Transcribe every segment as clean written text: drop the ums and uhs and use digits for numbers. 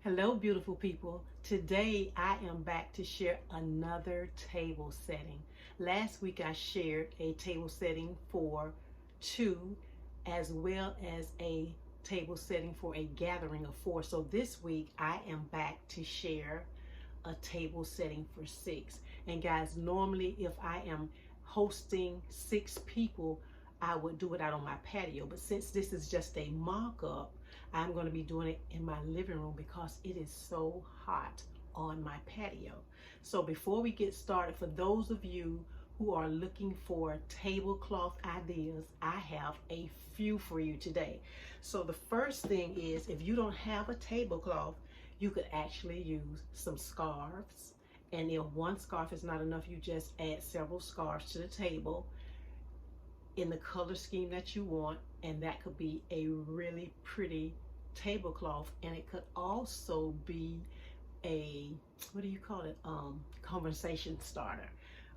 Hello, beautiful people. Today I am back to share another table setting. Last week I shared a table setting for two, as well as a table setting for a gathering of four. So this week I am back to share a table setting for six. And guys, normally if I am hosting six people, I would do it out on my patio. But since this is just a mock-up, I'm going to be doing it in my living room because it is so hot on my patio. So before we get started, for those of you who are looking for tablecloth ideas, I have a few for you today. So the first thing is, if you don't have a tablecloth, you could actually use some scarves. And if one scarf is not enough, you just add several scarves to the table in the color scheme that you want, and that could be a really pretty tablecloth. And it could also be a, what do you call it, conversation starter.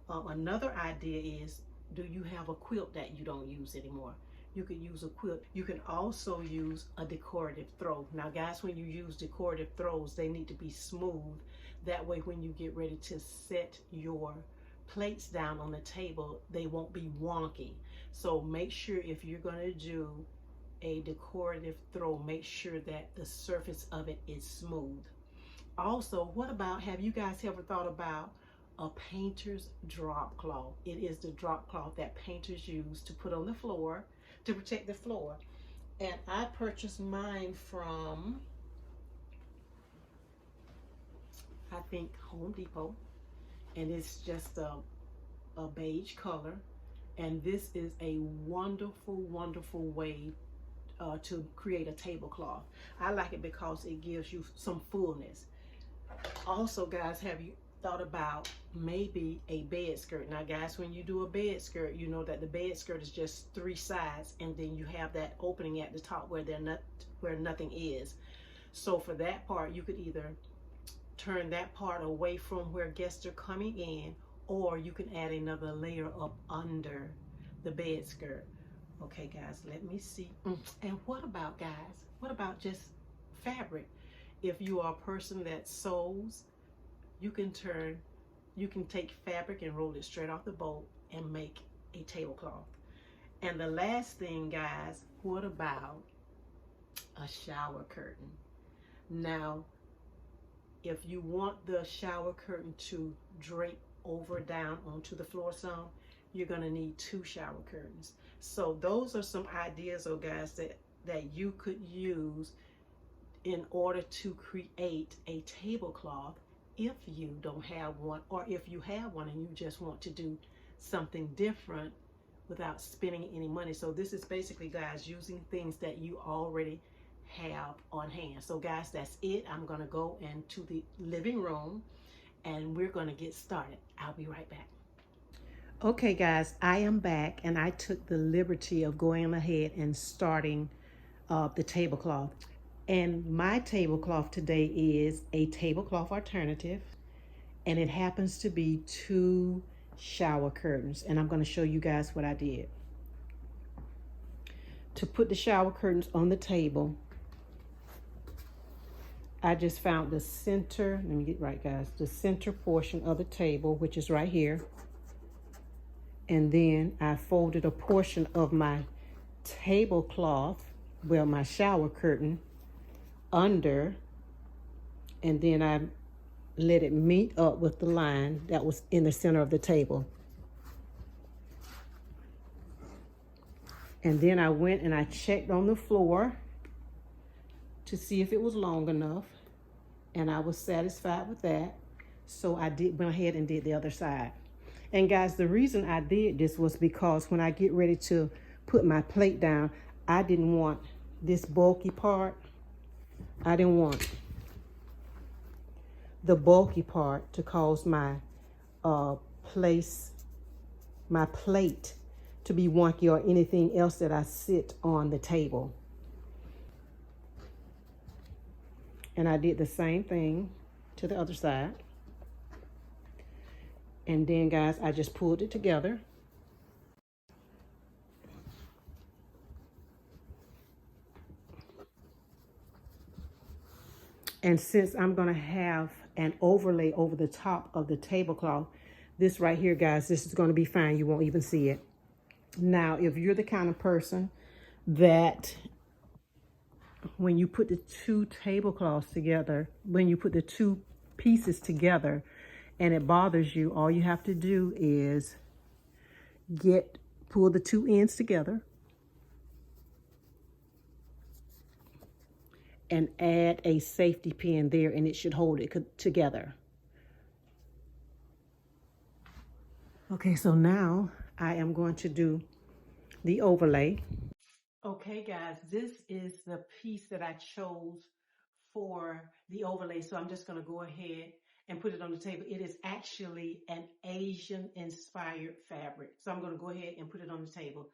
Another idea is, do you have a quilt that you don't use anymore? You could use a quilt. You can also use a decorative throw. Now guys, when you use decorative throws, they need to be smooth. That way when you get ready to set your plates down on the table, they won't be wonky. So make sure if you're going to do a decorative throw, make sure that the surface of it is smooth. Also, what about, have you guys ever thought about a painter's drop cloth? It is the drop cloth that painters use to put on the floor to protect the floor. And I purchased mine from, I think, Home Depot. And it's just a beige color. And this is a wonderful way to create a tablecloth. I like it because it gives you some fullness. Also, guys, have you thought about maybe a bed skirt? Now guys, when you do a bed skirt, you know that the bed skirt is just three sides, and then you have that opening at the top where nothing is. So for that part, you could either turn that part away from where guests are coming in, or you can add another layer up under the bed skirt. Okay guys, let me see. And what about, guys, what about just fabric? If you are a person that sews, you can take fabric and roll it straight off the bolt and make a tablecloth. And the last thing, guys, what about a shower curtain? Now, if you want the shower curtain to drape over down onto the floor some, you're going to need two shower curtains. So those are some ideas, guys, that you could use in order to create a tablecloth if you don't have one, or if you have one and you just want to do something different without spending any money. So this is basically, guys, using things that you already have on hand. So guys, that's it. I'm going to go into the living room and we're going to get started. I'll be right back. Okay guys, I am back, and I took the liberty of going ahead and starting the tablecloth. And my tablecloth today is a tablecloth alternative, and it happens to be two shower curtains. And I'm going to show you guys what I did. To put the shower curtains on the table, I just found the center, let me get right guys, the center portion of the table, which is right here. And then I folded a portion of my tablecloth, well, my shower curtain, under, and then I let it meet up with the line that was in the center of the table. And then I went and I checked on the floor to see if it was long enough, and I was satisfied with that. So I went ahead and did the other side. And guys, the reason I did this was because when I get ready to put my plate down, I didn't want this bulky part. I didn't want the bulky part to cause my plate to be wonky, or anything else that I sit on the table. And I did the same thing to the other side. And then guys, I just pulled it together. And since I'm going to have an overlay over the top of the tablecloth, this right here, guys, this is going to be fine. You won't even see it. Now, if you're the kind of person that when you put the two tablecloths together, when you put the two pieces together and it bothers you, all you have to do is pull the two ends together and add a safety pin there, and it should hold it together. Okay, so now I am going to do the overlay. Okay, guys, this is the piece that I chose for the overlay. So I'm just going to go ahead and put it on the table. It is actually an Asian inspired fabric. So I'm going to go ahead and put it on the table.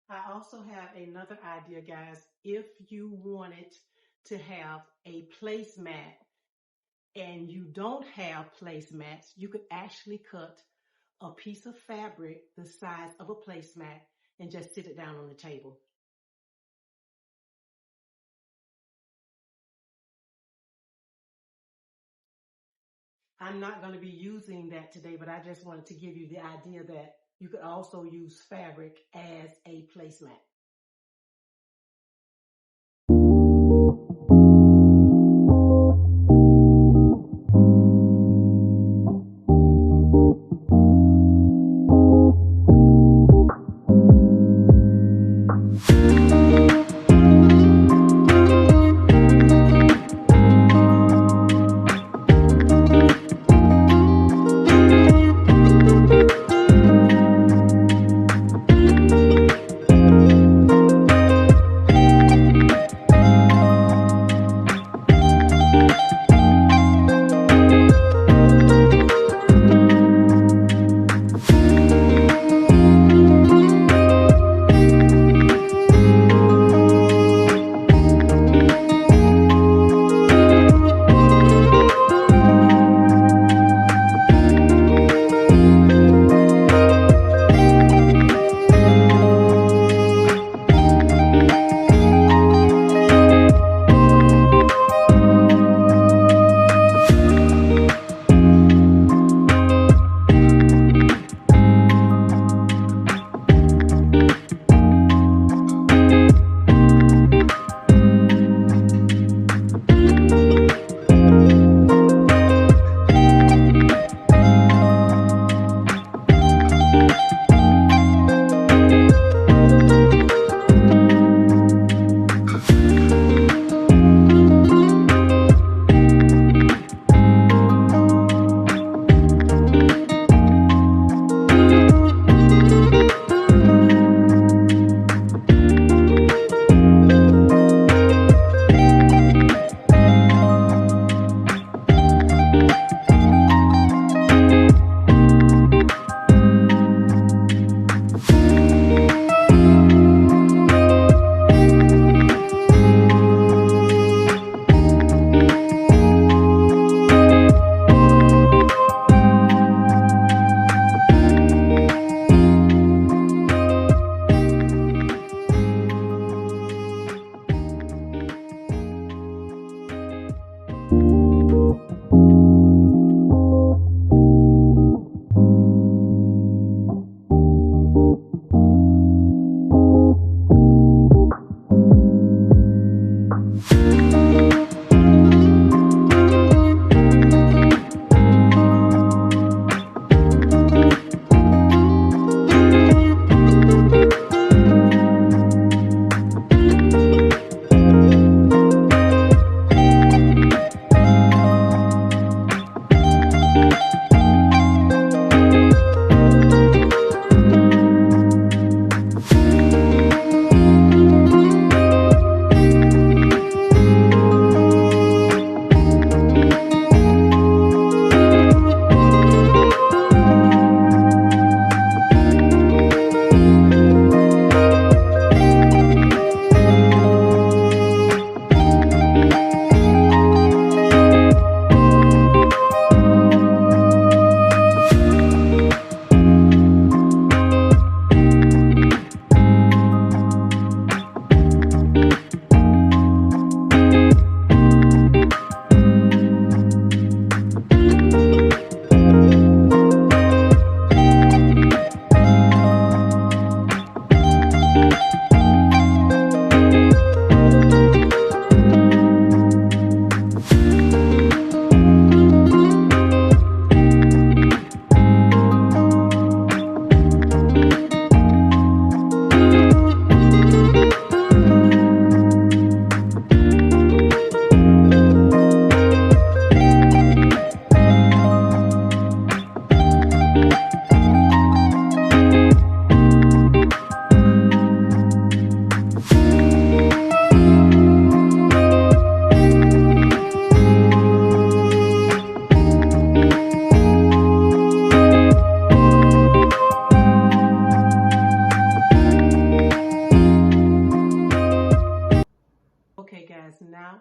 I also have another idea, guys. If you wanted to have a placemat and you don't have placemats, you could actually cut a piece of fabric the size of a placemat and just sit it down on the table. I'm not going to be using that today, but I just wanted to give you the idea that you could also use fabric as a placemat.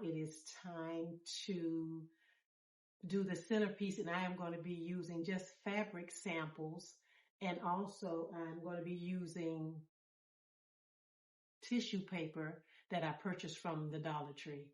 it is time to do the centerpiece, and I am going to be using just fabric samples, and also I'm going to be using tissue paper that I purchased from the Dollar Tree.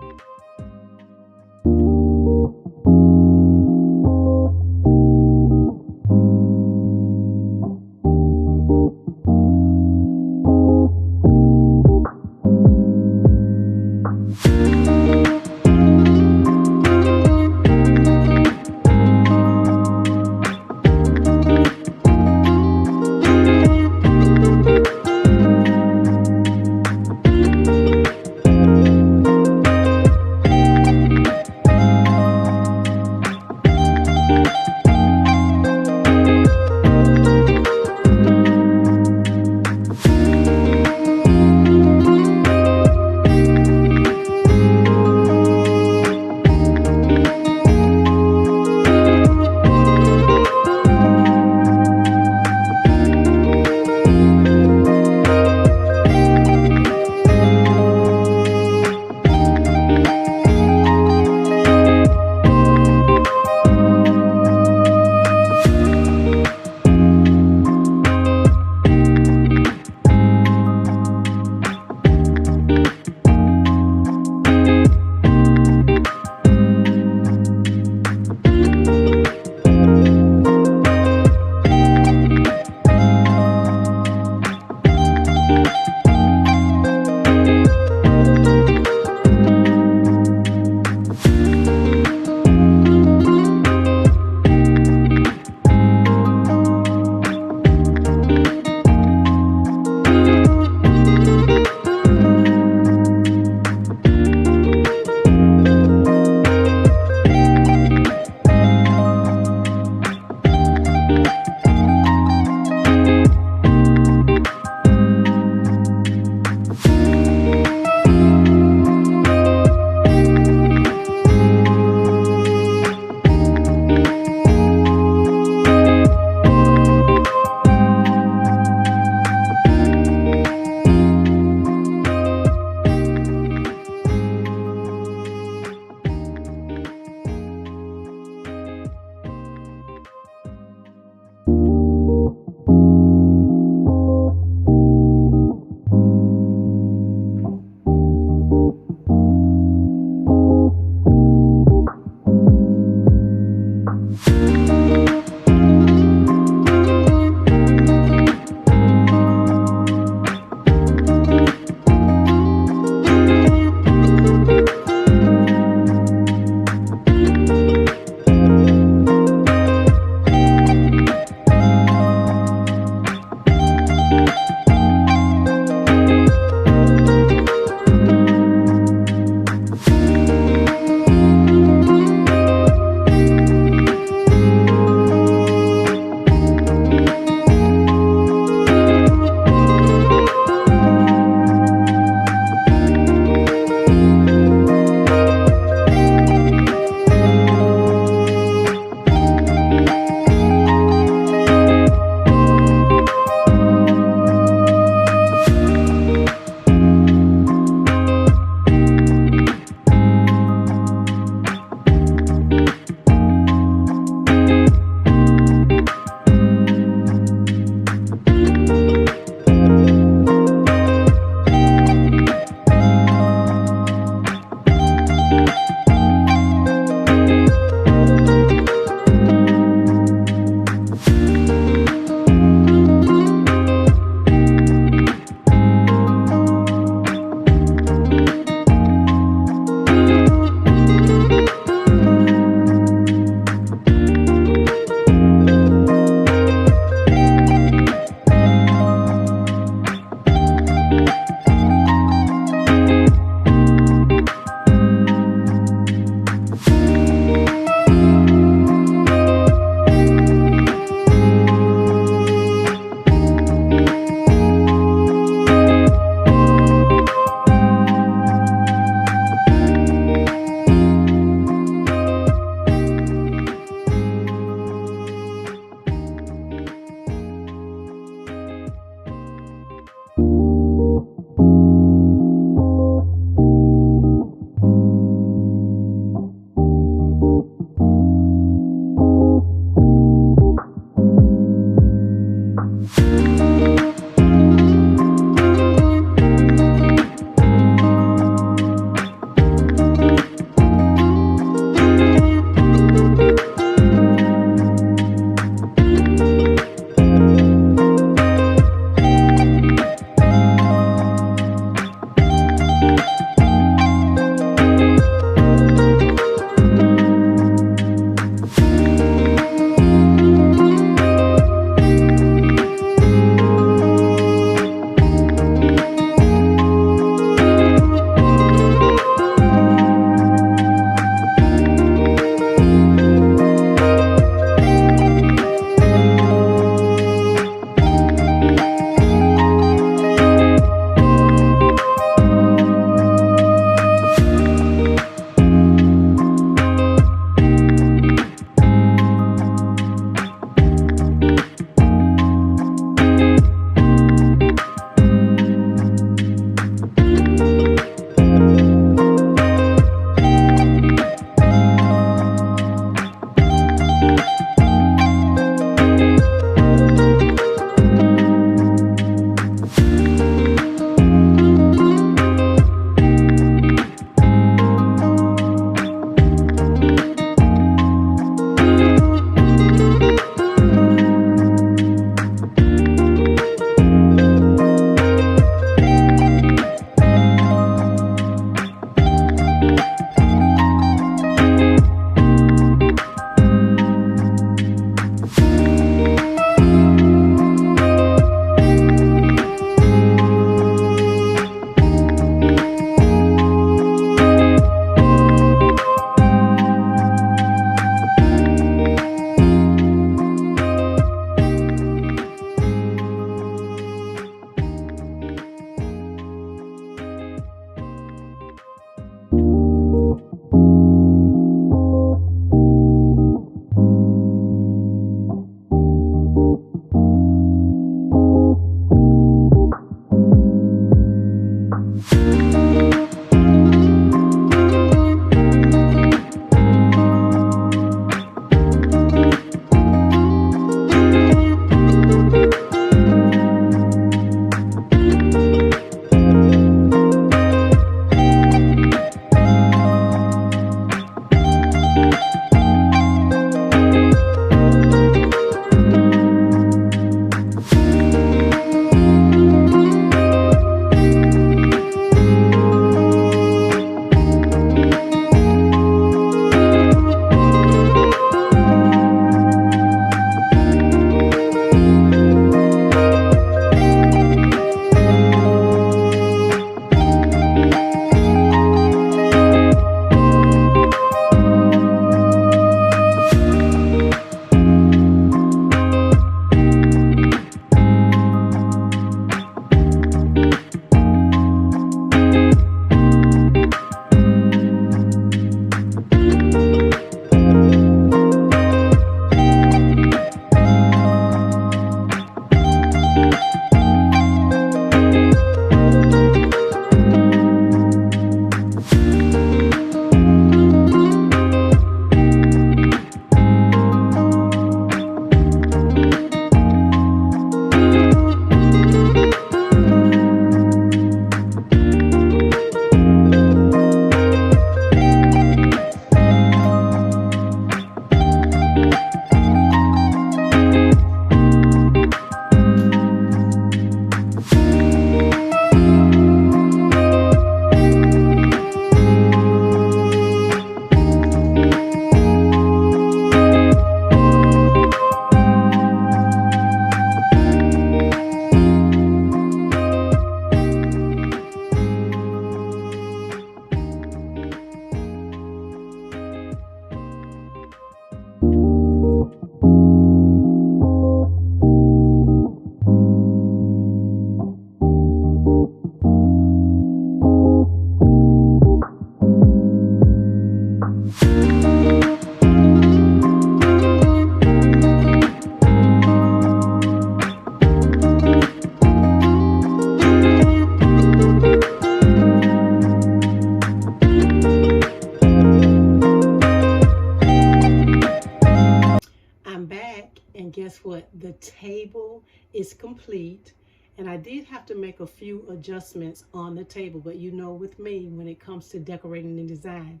but the table is complete. And I did have to make a few adjustments on the table, but you know, with me, when it comes to decorating and design,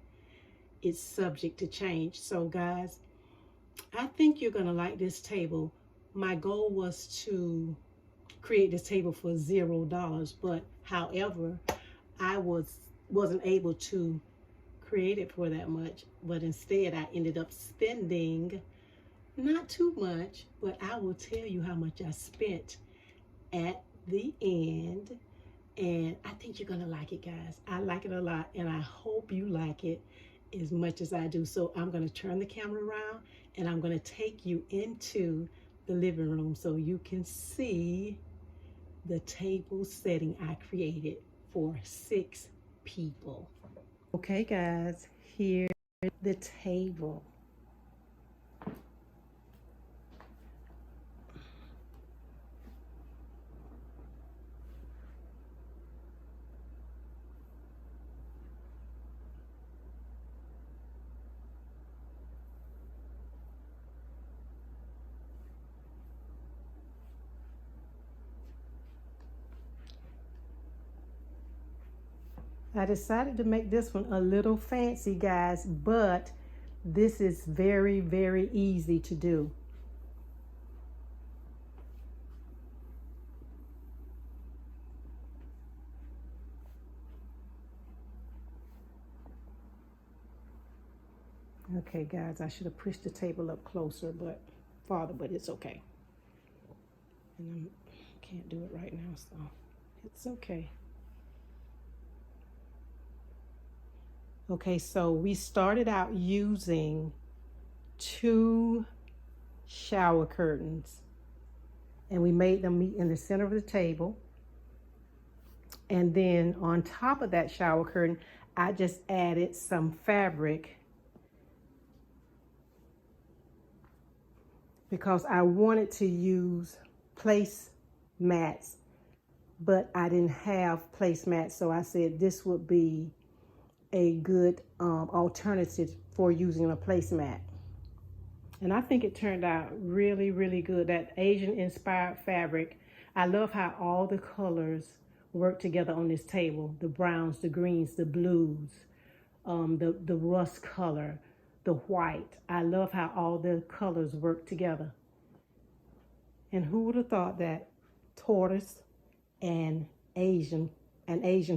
it's subject to change. So guys, I think you're gonna like this table. My goal was to create this table for $0, but however, I wasn't able to create it for that much, but instead I ended up spending not too much, but I will tell you how much I spent at the end. And I think you're gonna like it, guys. I like it a lot, and I hope you like it as much as I do. So I'm gonna turn the camera around and I'm gonna take you into the living room so you can see the table setting I created for 6 people. Okay guys, here's the table. I decided to make this one a little fancy, guys, but this is very, very easy to do. Okay, guys, I should have pushed the table up closer, but it's okay. And I can't do it right now, so it's okay. Okay, so we started out using 2 shower curtains, and we made them meet in the center of the table. And then on top of that shower curtain, I just added some fabric because I wanted to use place mats, but I didn't have placemats, so I said this would be a good alternative for using a placemat. And I think it turned out really, really good. That Asian inspired fabric, I love how all the colors work together on this table. The browns, the greens, the blues, the rust color, the white. I love how all the colors work together. And who would have thought that tortoise and Asian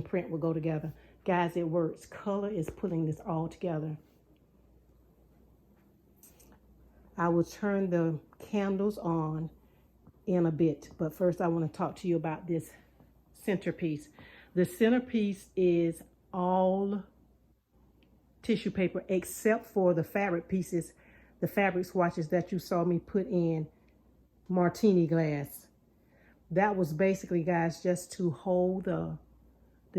print would go together? Guys, it works. Color is pulling this all together. I will turn the candles on in a bit, but first I want to talk to you about this centerpiece. The centerpiece is all tissue paper except for the fabric pieces, the fabric swatches that you saw me put in martini glass. That was basically, guys, just to hold the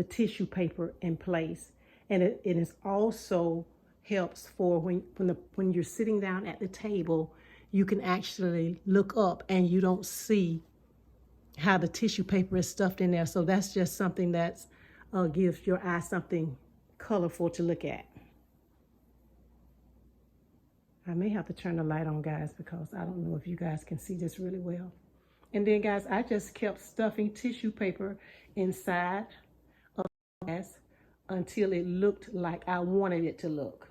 tissue paper in place. And it is also helps for when you're sitting down at the table, you can actually look up and you don't see how the tissue paper is stuffed in there. So that's just something that's gives your eye something colorful to look at. I may have to turn the light on, guys, because I don't know if you guys can see this really well. And then, guys, I just kept stuffing tissue paper inside of the glass until it looked like I wanted it to look.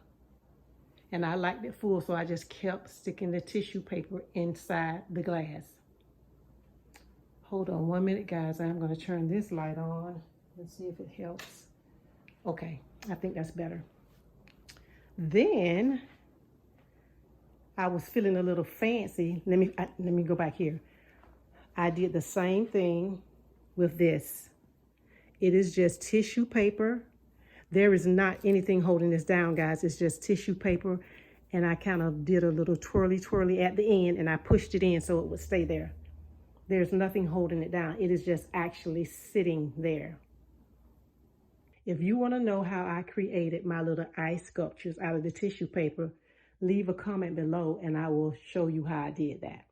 And I liked it full, so I just kept sticking the tissue paper inside the glass. Hold on 1 minute, guys. I'm going to turn this light on and see if it helps. Okay, I think that's better. Then I was feeling a little fancy. Let me go back here. I did the same thing with this. It is just tissue paper. There is not anything holding this down, guys. It's just tissue paper. And I kind of did a little twirly at the end, and I pushed it in so it would stay there. There's nothing holding it down. It is just actually sitting there. If you want to know how I created my little ice sculptures out of the tissue paper, leave a comment below and I will show you how I did that.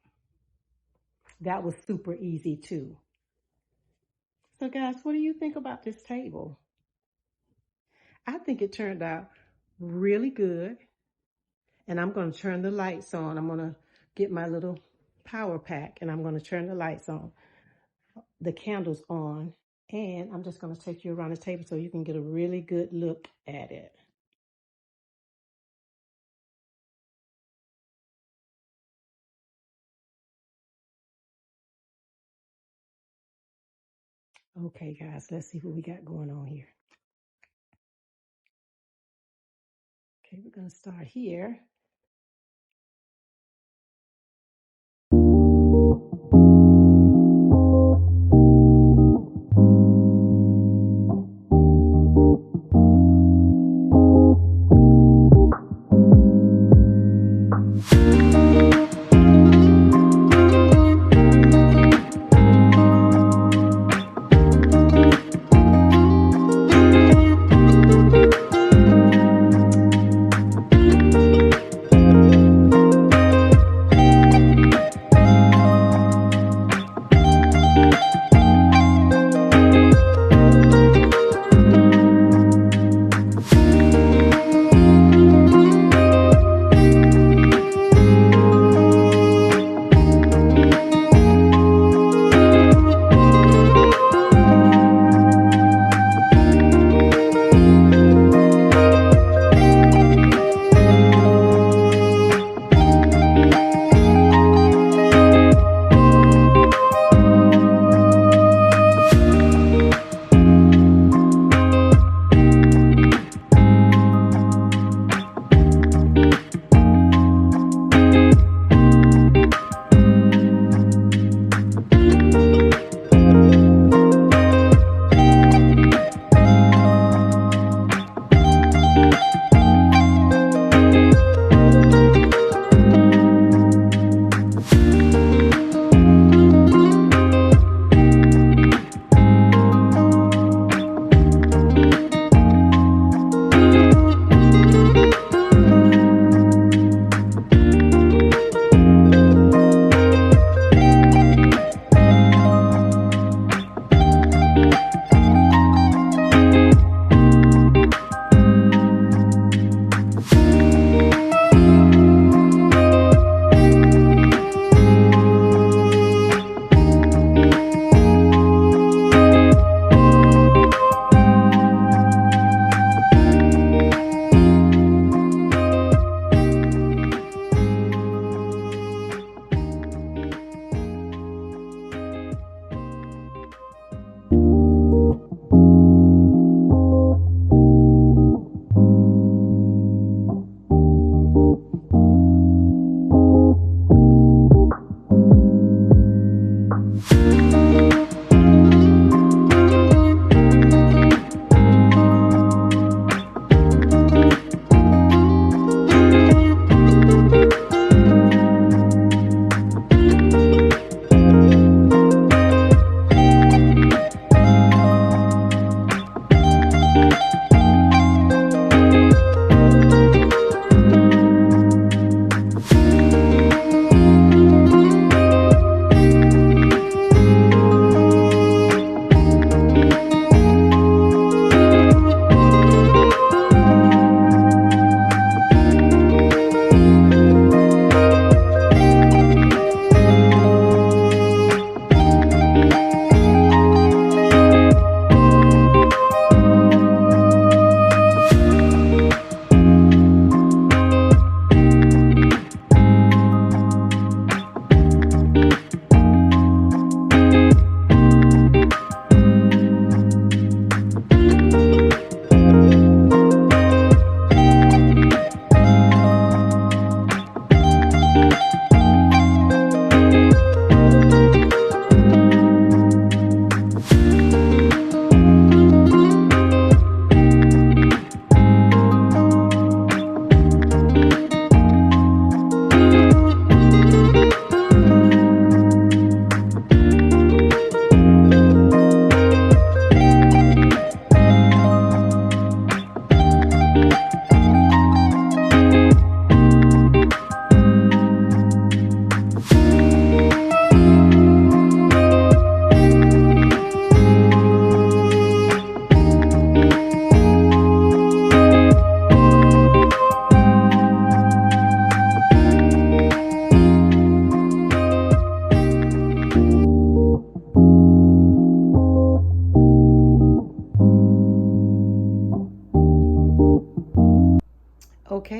That was super easy too. So guys, what do you think about this table? I think it turned out really good. And I'm going to turn the lights on. I'm going to get my little power pack, and I'm going to turn the lights on, the candles on, and I'm just going to take you around the table so you can get a really good look at it. Okay, guys, let's see what we got going on here. Okay, we're going to start here.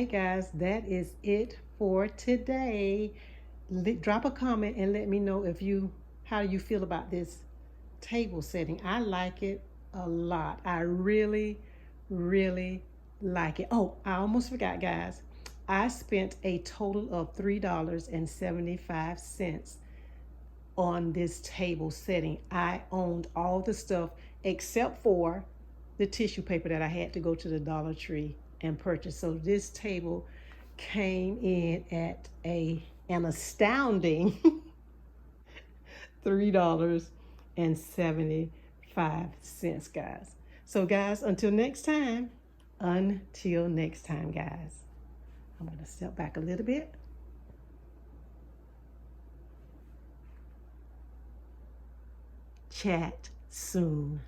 right, guys, that is it for today. Drop a comment and let me know how you feel about this table setting. I like it a lot. I really, really like it. Oh, I almost forgot, guys. I spent a total of $3.75 on this table setting. I owned all the stuff except for the tissue paper that I had to go to the Dollar Tree and purchase. So this table came in at an astounding $3.75, guys. So guys, until next time, guys. I'm gonna step back a little bit. Chat soon.